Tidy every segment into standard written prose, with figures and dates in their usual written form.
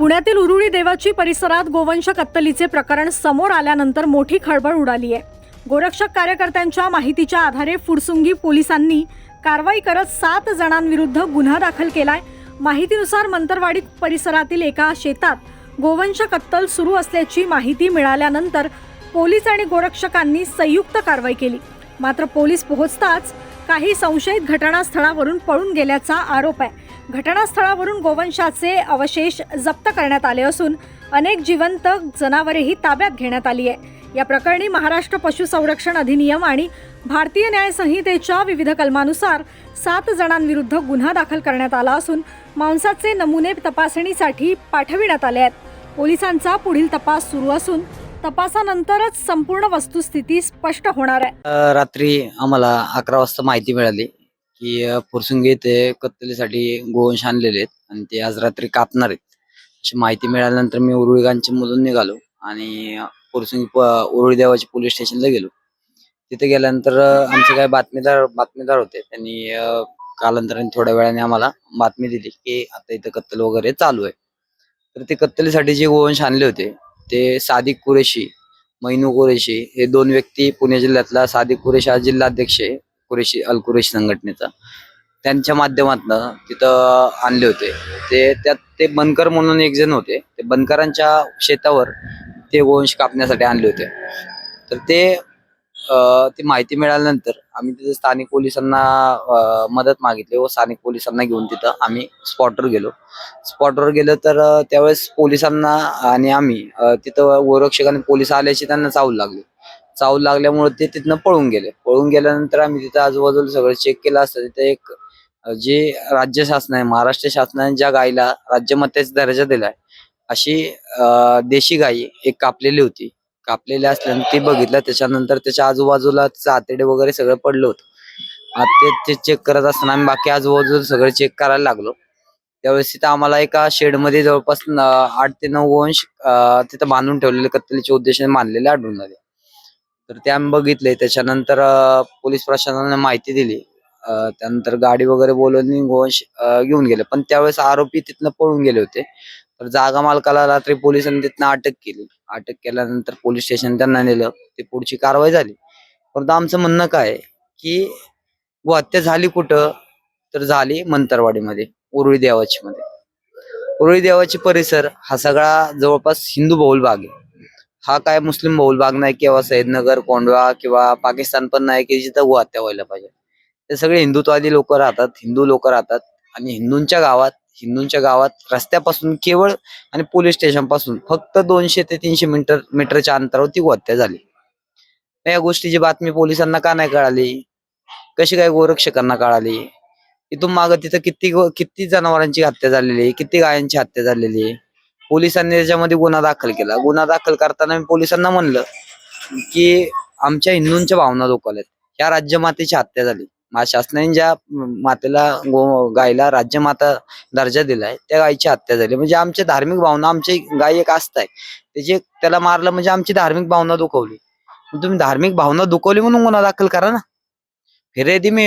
पुण्यातील उरुळी देवाची परिसरात गोवंश कत्तलीचे प्रकरण समोर आल्यानंतर मोठी खळबळ उडाली आहे। गोरक्षक कार्यकर्त्यांच्या माहितीच्या आधारे फुरसुंगी पोलिसांनी कारवाई करत 7 जणांविरुद्ध गुन्हा दाखल केलाय। माहितीनुसार मंतरवाडी परिसरातील एका शेतात गोवंश कत्तल सुरू असल्याची माहिती मिळाल्यानंतर पोलीस आणि गोरक्षकांनी संयुक्त कारवाई केली। मात्र पोलीस पोहोचताच काही संशयित घटनास्थळावरून पळून गेल्याचा आरोप आहे। घटनास्थळावरून गोवंशाचे अवशेष जप्त करण्यात आले असून अनेक जिवंत जनावरेही ताब्यात घेण्यात आली आहे। या प्रकरणी महाराष्ट्र पशुसंरक्षण अधिनियम आणि भारतीय न्याय संहितेच्या विविध कलमानुसार 7 जणांविरुद्ध गुन्हा दाखल करण्यात आला असून मांसाचे नमुने तपासणीसाठी पाठविण्यात आले आहेत। पोलिसांचा पुढील तपास सुरू असून तपासानंतरच संपूर्ण वस्तुस्थिती स्पष्ट होणार आहे। रात्री आम्हाला 11 वाजता माहिती मिळाली की फुरसुंगी येथे कत्तलीसाठी गोवंश आणलेले आहेत आणि ते आज रात्री कापणार आहेत अशी माहिती मिळाल्यानंतर मी उरुळी मधून निघालो आणि फुरसुंगी उरुळी देवाची पोलीस स्टेशनला गेलो। तिथे गेल्यानंतर आमचे काही बातमीदार होते, त्यांनी कालांतराने थोड्या वेळाने आम्हाला बातमी दिली की आता इथं कत्तल वगैरे चालू आहे। तर ते कत्तलीसाठी जे गोवंश आणले होते ते सादिक कुरेशी, मैनू कुरेशी हे 2 व्यक्ती पुणे जिल्ह्यातला सादिक कुरेशी हा जिल्हाध्यक्ष आहे कुरेशी अल कुरेशी संघटनेचा, त्यांच्या माध्यमातून तिथं आणले होते। त्यात ते बनकर म्हणून एक जण होते, ते बनकरांच्या शेतावर ते गोवंश कापण्यासाठी आणले होते। तर ती माहिती मिळाल्यानंतर आम्ही तिथे स्थानिक पोलिसांना मदत मागितली व स्थानिक पोलिसांना घेऊन तिथं आम्ही स्पॉटवर गेलो। तर त्यावेळेस पोलिसांना आणि आम्ही तिथं गोरक्षक आणि पोलीस आल्याची त्यांना चावल लागल्यामुळे ते तिथनं पळून गेल्यानंतर आम्ही तिथं आजूबाजूला सगळं चेक केलं असतं। तिथे एक जे राज्य शासन आहे, महाराष्ट्र शासनाने ज्या गायीला राज्यमातेचा दर्जा दिलाय अशी देशी गाई एक कापलेली होती। कापलेले असल्याने ते बघितलं, त्याच्यानंतर त्याच्या आजूबाजूला आतडे वगैरे सगळं पडलं होतं। ते चेक करत असताना आम्ही बाकी आजूबाजूला सगळं चेक करायला लागलो। त्यावेळेस तिथं आम्हाला एका शेडमध्ये जवळपास 8 ते 9 गोवंश तिथं बांधून ठेवलेले कत्तलीच्या उद्देशाने बांधलेले आढळून आले। तर ते आम्ही बघितले, त्याच्यानंतर पोलीस प्रशासनाने माहिती दिली, त्यानंतर गाडी वगैरे बोलवून गोवंश घेऊन गेले। पण त्यावेळेस आरोपी तिथनं पळून गेले होते। तर जागा मालकाला रात्री पोलिसांनी तिथनं अटक केल्यानंतर पोलीस स्टेशन त्यांना नेलं, ते पुढची कारवाई झाली। परंतु आमचं म्हणणं काय की हत्या झाली कुठं, तर झाली मंतरवाडीमध्ये उरुळी देवाची परिसर हा सगळा जवळपास हिंदू बहुल भाग आहे। हा काय मुस्लिम बहुल भाग नाही किंवा सैदनगर, कोंढवा किंवा पाकिस्तान पण नाही की जिथं हत्या व्हायला पाहिजे। ते सगळे हिंदुत्ववादी लोक राहतात, हिंदू लोक राहतात आणि हिंदूंच्या गावात रस्त्यापासून केवळ आणि पोलीस स्टेशन पासून फक्त 200 ते 300 मीटरच्या अंतरावर ती हत्या झाली। या गोष्टीची बातमी पोलिसांना का नाही कळाली, कशी काय गोरक्षकांना कळाली? इथून मागं तिथं किती जनावरांची हत्या झालेली आहे, किती गायांची हत्या झालेली आहे। पोलिसांनी त्याच्यामध्ये गुन्हा दाखल केला। गुन्हा दाखल करताना मी पोलिसांना म्हणलं की आमच्या हिंदूंच्या भावना दुखावल्यात, या राज्यमातेची हत्या झाली। शासनाने ज्या मातेला गायला राज्यमाता दर्जा दिलाय त्या गायीची हत्या झाली, म्हणजे आमच्या धार्मिक भावना, आमची गाय एक आस्था आहे, त्याला मारलं म्हणजे आमची धार्मिक भावना दुखवली। तुम्ही धार्मिक भावना दुखवली म्हणून गुन्हा दाखल करा ना।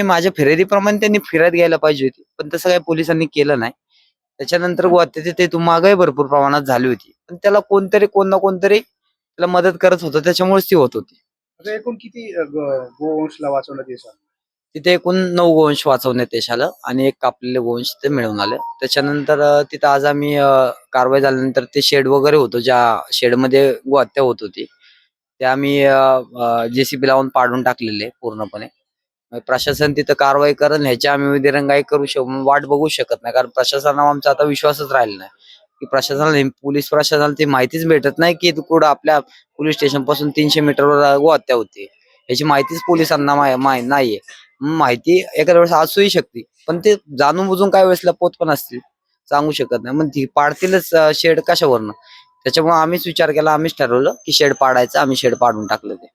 माझ्या फिर्यादीप्रमाणे त्यांनी फिर्याद घ्यायला पाहिजे होती, पण तसं काही पोलिसांनी केलं नाही। त्याच्यानंतर ते मागही भरपूर प्रमाणात झाली होती, पण त्याला कोण ना कोणतरी त्याला मदत करत होतं, त्याच्यामुळेच ती होत होती। एकूण किती गोवंशला वाचवण्यात यश आलं? तिथे एकूण 9 गोवंश वाचवण्यात यश आलं आणि एक कापलेले गोवंश ते मिळवून आले। त्याच्यानंतर तिथं आज आम्ही कारवाई झाल्यानंतर ते शेड वगैरे होतं, ज्या शेडमध्ये हत्या होत होती, ते आम्ही JCB लावून पाडून टाकलेले पूर्णपणे। प्रशासन तिथं कारवाई करेल ह्याची आम्ही दिरंगाई वाट बघू शकत नाही, कारण प्रशासनावर आमचा आता विश्वासच राहिला नाही की पोलीस प्रशासनाला ती माहितीच भेटत नाही की कुठं आपल्या पोलीस स्टेशन पासून 300 मीटरवर हत्या होती, याची माहितीच पोलिसांना नाहीये। माहिती एखाद्या वेळेस असूही शकते, पण ते जाणून बुजून काय वेळेस लपवत पण असतील, सांगू शकत नाही। मग ती पाडतीलच शेड कशावरनं? त्याच्यामुळे आम्हीच विचार केला, आम्हीच ठरवलं की शेड पाडायचं, आम्ही शेड पाडून टाकलं ते।